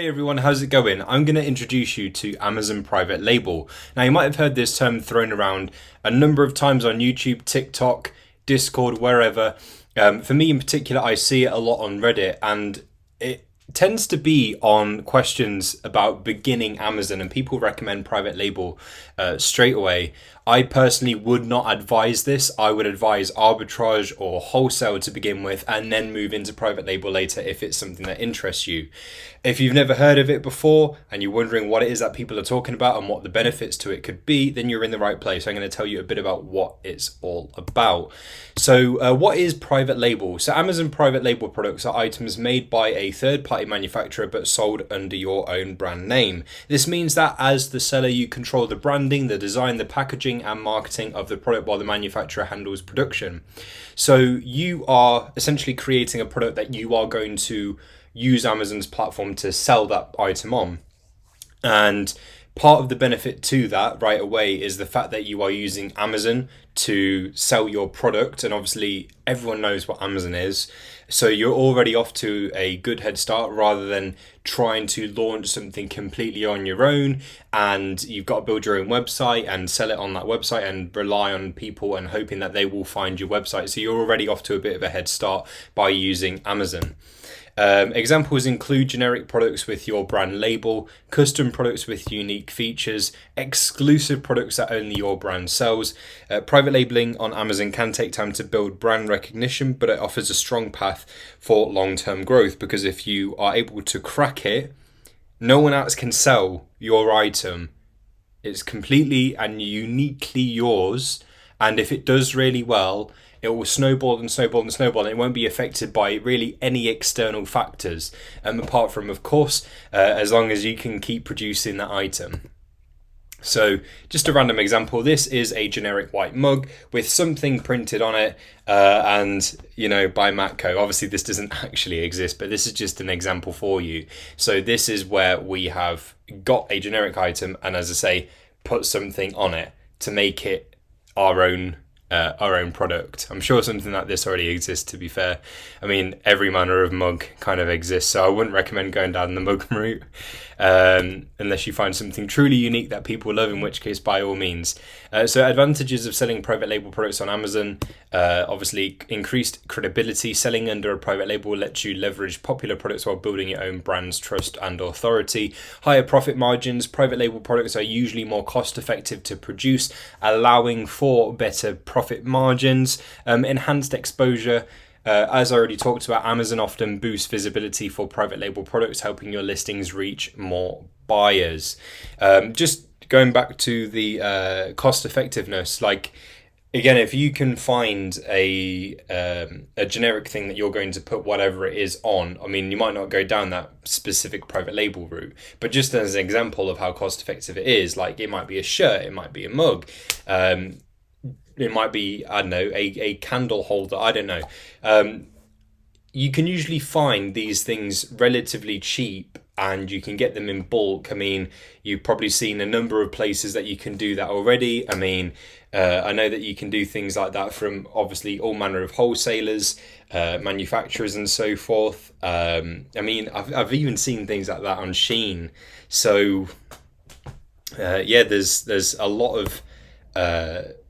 Hey everyone, how's it going? I'm going to introduce you to Amazon Private Label. Now, you might have heard this term thrown around a number of times on YouTube, TikTok, Discord, wherever. For me in particular, I see it a lot on Reddit, and it tends to be on questions about beginning Amazon, and people recommend private label straight away. I personally would not advise this. I would advise arbitrage or wholesale to begin with, and then move into private label later if it's something that interests you. If you've never heard of it before and you're wondering what it is that people are talking about and what the benefits to it could be, then you're in the right place. I'm going to tell you a bit about what it's all about. So what is private label? So Amazon private label products are items made by a third-party manufacturer but sold under your own brand name. This means that as the seller, you control the branding, the design, the packaging and marketing of the product while the manufacturer handles production. So you are essentially creating a product that you are going to use Amazon's platform to sell that item on. And part of the benefit to that right away is the fact that you are using Amazon to sell your product. And obviously everyone knows what Amazon is. So you're already off to a good head start rather than trying to launch something completely on your own. And you've got to build your own website and sell it on that website and rely on people and hoping that they will find your website. So you're already off to a bit of a head start by using Amazon. Examples include generic products with your brand label, custom products with unique features, exclusive products that only your brand sells. Private labeling on Amazon can take time to build brand recognition, but it offers a strong path for long-term growth, because if you are able to crack it, no one else can sell your item. It's completely and uniquely yours, and if it does really well, it will snowball and snowball and snowball, and it won't be affected by really any external factors, apart from, of course, as long as you can keep producing that item. So just a random example, this is a generic white mug with something printed on it, and by Matco. Obviously this doesn't actually exist, but this is just an example for you. So this is where we have got a generic item and, as I say, put something on it to make it our own product. I'm sure something like this already exists, to be fair. I mean, every manner of mug kind of exists, so I wouldn't recommend going down the mug route unless you find something truly unique that people love, in which case by all means. So advantages of selling private label products on Amazon: obviously increased credibility. Selling under a private label lets you leverage popular products while building your own brand's trust and authority. Higher profit margins. Private label products are usually more cost effective to produce, allowing for better profit margins. Enhanced exposure. As I already talked about, Amazon often boosts visibility for private label products, helping your listings reach more buyers. Just going back to the cost effectiveness, again, if you can find a generic thing that you're going to put whatever it is on, I mean, you might not go down that specific private label route, but just as an example of how cost effective it is, it might be a shirt, it might be a mug, it might be, I don't know, a candle holder, I don't know. You can usually find these things relatively cheap, and you can get them in bulk. I mean, you've probably seen a number of places that you can do that already. I mean, I know that you can do things like that from obviously all manner of wholesalers, manufacturers and so forth. I mean, I've even seen things like that on Shein. So there's a lot of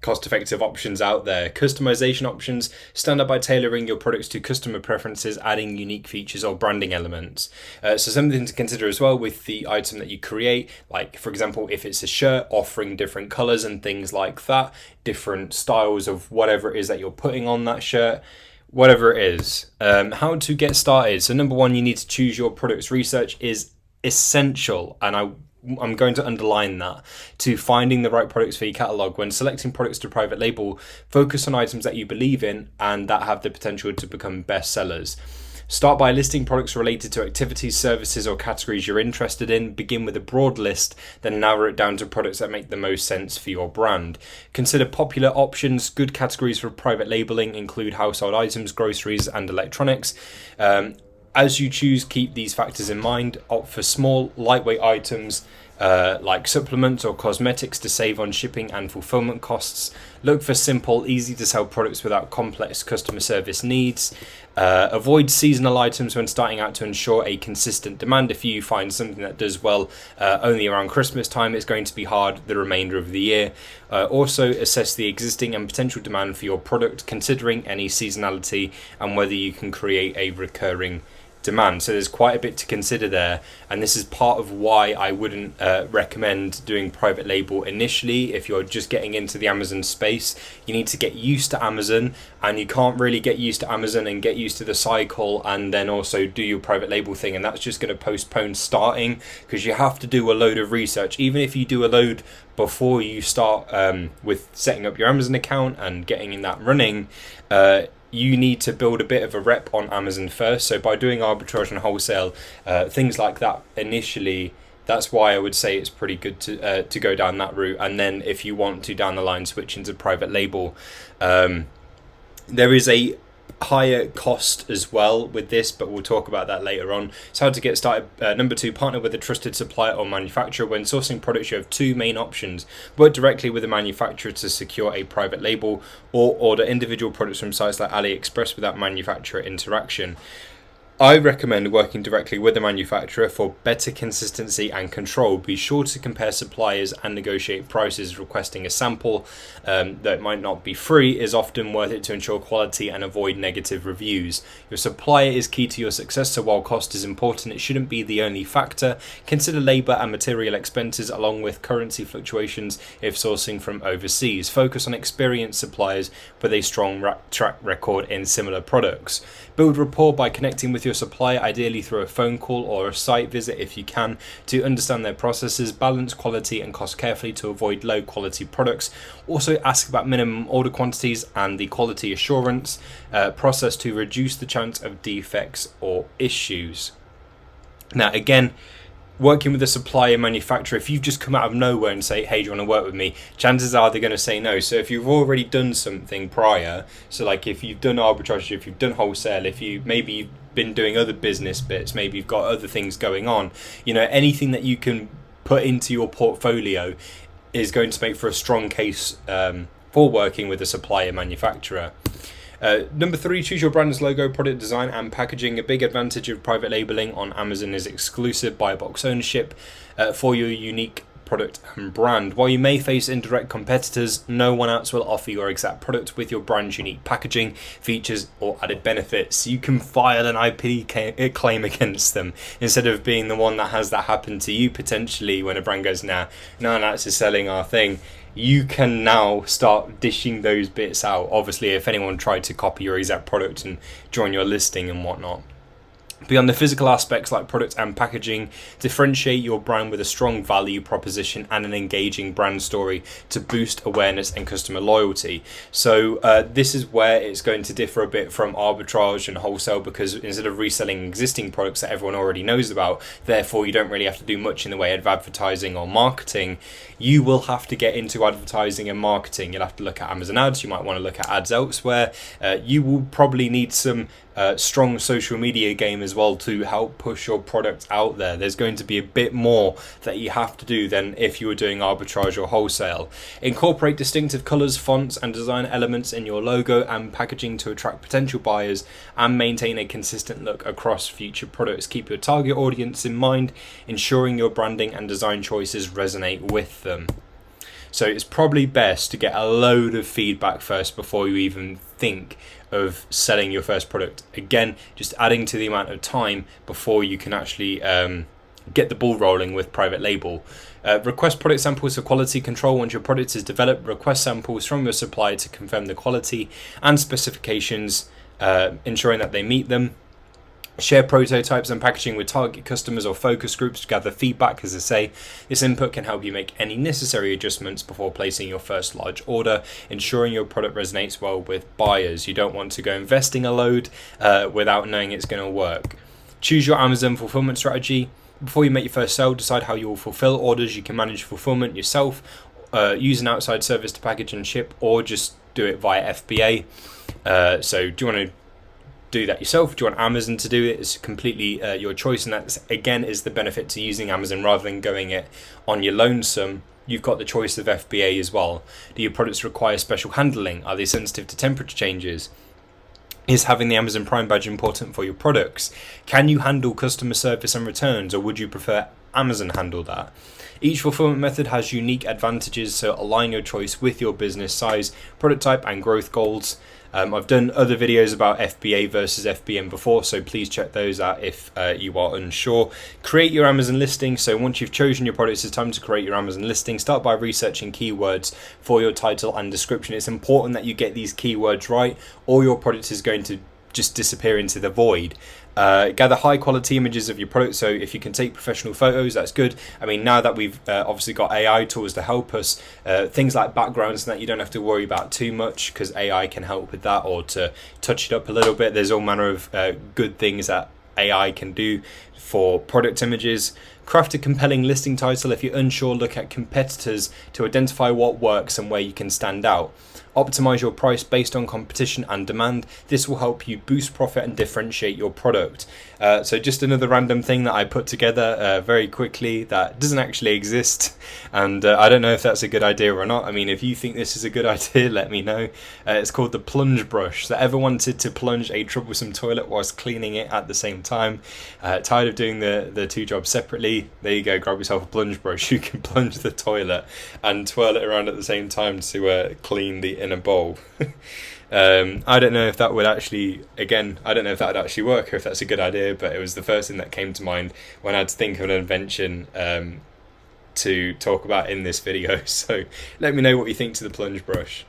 cost-effective options out there. Customization options: stand out by tailoring your products to customer preferences, adding unique features or branding elements. So something to consider as well with the item that you create, for example, if it's a shirt, offering different colors and things like that, different styles of whatever it is that you're putting on that shirt, whatever it is. How to get started. So number one, you need to choose your products. Research is essential, and I'm going to underline that, to finding the right products for your catalogue. When selecting products to private label, focus on items that you believe in and that have the potential to become best sellers. Start by listing products related to activities, services or categories you're interested in. Begin with a broad list, then narrow it down to products that make the most sense for your brand. Consider popular options. Good categories for private labeling include household items, groceries and electronics. As you choose, keep these factors in mind. Opt for small, lightweight items like supplements or cosmetics to save on shipping and fulfillment costs. Look for simple, easy to sell products without complex customer service needs. Avoid seasonal items when starting out to ensure a consistent demand. If you find something that does well only around Christmas time, it's going to be hard the remainder of the year. Also, assess the existing and potential demand for your product, considering any seasonality and whether you can create a recurring demand. So there's quite a bit to consider there, and this is part of why I wouldn't recommend doing private label initially. If you're just getting into the Amazon space, you need to get used to Amazon, and you can't really get used to Amazon and get used to the cycle and then also do your private label thing, and that's just going to postpone starting, because you have to do a load of research. Even if you do a load before you start with setting up your Amazon account and getting in that running, you need to build a bit of a rep on Amazon first. So by doing arbitrage and wholesale, things like that initially, that's why I would say it's pretty good to go down that route. And then if you want to down the line switch into private label, there is a higher cost as well with this, but we'll talk about that later on. So how to get started. Number 2, partner with a trusted supplier or manufacturer. When sourcing products, you have 2 main options: work directly with a manufacturer to secure a private label, or order individual products from sites like AliExpress without manufacturer interaction. I recommend working directly with the manufacturer for better consistency and control. Be sure to compare suppliers and negotiate prices. Requesting a sample that might not be free is often worth it to ensure quality and avoid negative reviews. Your supplier is key to your success, so while cost is important, it shouldn't be the only factor. Consider labor and material expenses along with currency fluctuations if sourcing from overseas. Focus on experienced suppliers with a strong track record in similar products. Build rapport by connecting with your supplier, ideally through a phone call or a site visit if you can, to understand their processes. Balance quality and cost carefully to avoid low quality products. Also ask about minimum order quantities and the quality assurance process to reduce the chance of defects or issues. Now again, working with a supplier manufacturer, if you've just come out of nowhere and say, hey, do you want to work with me, chances are they're going to say no. So if you've already done something prior, so like if you've done arbitrage, if you've done wholesale, if you maybe you've been doing other business bits, maybe you've got other things going on, anything that you can put into your portfolio is going to make for a strong case for working with a supplier manufacturer. Number 3, choose your brand's logo, product design and packaging. A big advantage of private labeling on Amazon is exclusive buy box ownership for your unique product and brand. While you may face indirect competitors, no one else will offer your exact product with your brand's unique packaging, features or added benefits. You can file an IP claim against them instead of being the one that has that happen to you potentially when a brand goes, no one else is selling our thing. You can now start dishing those bits out. Obviously, if anyone tried to copy your exact product and join your listing and whatnot. Beyond the physical aspects like product and packaging, differentiate your brand with a strong value proposition and an engaging brand story to boost awareness and customer loyalty. So this is where it's going to differ a bit from arbitrage and wholesale, because instead of reselling existing products that everyone already knows about, therefore you don't really have to do much in the way of advertising or marketing, you will have to get into advertising and marketing. You'll have to look at Amazon ads, you might want to look at ads elsewhere. You will probably need some strong social media game as well to help push your product out there. There's going to be a bit more that you have to do than if you were doing arbitrage or wholesale. Incorporate distinctive colors, fonts and design elements in your logo and packaging to attract potential buyers and maintain a consistent look across future products. Keep your target audience in mind, ensuring your branding and design choices resonate with them. So it's probably best to get a load of feedback first before you even think of selling your first product. Again, just adding to the amount of time before you can actually get the ball rolling with private label. Request product samples for quality control. Once your product is developed, request samples from your supplier to confirm the quality and specifications, ensuring that they meet them. Share prototypes and packaging with target customers or focus groups to gather feedback. As I say, this input can help you make any necessary adjustments before placing your first large order, ensuring your product resonates well with buyers. You don't want to go investing a load without knowing it's going to work. Choose your Amazon fulfillment strategy. Before you make your first sale, decide how you will fulfill orders. You can manage fulfillment yourself, use an outside service to package and ship, or just do it via FBA. So do you want to do that yourself? Do you want Amazon to do it? It's completely your choice, and that's again is the benefit to using Amazon rather than going it on your lonesome. You've got the choice of FBA as well. Do your products require special handling? Are they sensitive to temperature changes? Is having the Amazon Prime badge important for your products? Can you handle customer service and returns, or would you prefer Amazon handle that? Each fulfillment method has unique advantages, so align your choice with your business size, product type, and growth goals. I've done other videos about FBA versus FBM before, so please check those out if you are unsure. Create your Amazon listing. So once you've chosen your products, it's time to create your Amazon listing. Start by researching keywords for your title and description. It's important that you get these keywords right, or your product is going to just disappear into the void. Gather high quality images of your product. So if you can take professional photos, that's good. I mean, now that we've obviously got AI tools to help us, things like backgrounds and that you don't have to worry about too much, because AI can help with that, or to touch it up a little bit. There's all manner of good things that AI can do for product images. Craft a compelling listing title. If you're unsure, look at competitors to identify what works and where you can stand out. Optimize your price based on competition and demand. This will help you boost profit and differentiate your product. So just another random thing that I put together very quickly that doesn't actually exist, and I don't know if that's a good idea or not. I mean, if you think this is a good idea, let me know. It's called the plunge brush. So ever wanted to plunge a troublesome toilet whilst cleaning it at the same time? Tired of doing the two jobs separately? There you go, grab yourself a plunge brush. You can plunge the toilet and twirl it around at the same time to clean the inner bowl. I don't know if that would actually, again, I don't know if that would actually work or if that's a good idea, but it was the first thing that came to mind when I had to think of an invention to talk about in this video. So let me know what you think to the plunge brush.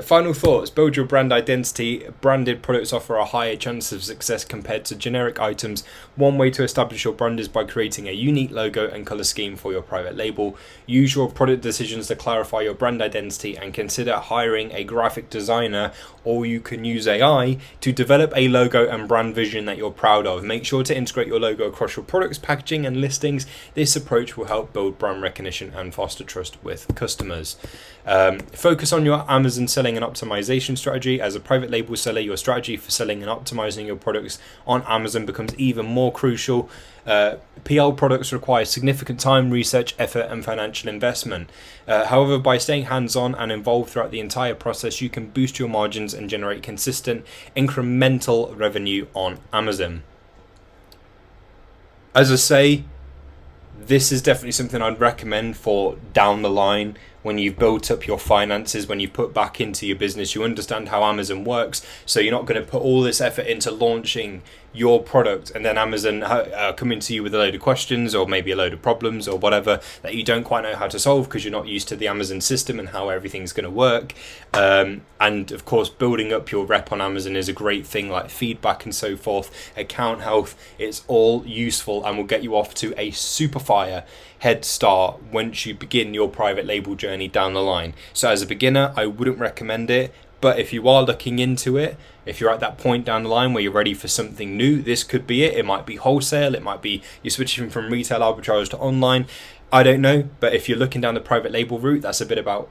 Final thoughts. Build your brand identity. Branded products offer a higher chance of success compared to generic items. One way to establish your brand is by creating a unique logo and color scheme for your private label. Use your product decisions to clarify your brand identity, and consider hiring a graphic designer, or you can use AI to develop a logo and brand vision that you're proud of. Make sure to integrate your logo across your products, packaging, and listings. This approach will help build brand recognition and foster trust with customers. Focus on your Amazon selling and optimization strategy. As a private label seller, your strategy for selling and optimizing your products on Amazon becomes even more crucial. PL products require significant time, research, effort, and financial investment. However, by staying hands-on and involved throughout the entire process, you can boost your margins and generate consistent, incremental revenue on Amazon. As I say, this is definitely something I'd recommend for down the line. When you've built up your finances, when you put back into your business, you understand how Amazon works, so you're not going to put all this effort into launching your product and then Amazon coming to you with a load of questions or maybe a load of problems or whatever that you don't quite know how to solve because you're not used to the Amazon system and how everything's going to work. And of course, building up your rep on Amazon is a great thing, like feedback and so forth, account health. It's all useful and will get you off to a super fire head start once you begin your private label journey down the line. So as a beginner, I wouldn't recommend it, but if you are looking into it, if you're at that point down the line where you're ready for something new, this could be it. It might be wholesale, it might be you're switching from retail arbitrage to online, I don't know. But if you're looking down the private label route, that's a bit about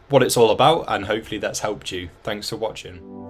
what it's all about, and hopefully that's helped you. Thanks for watching.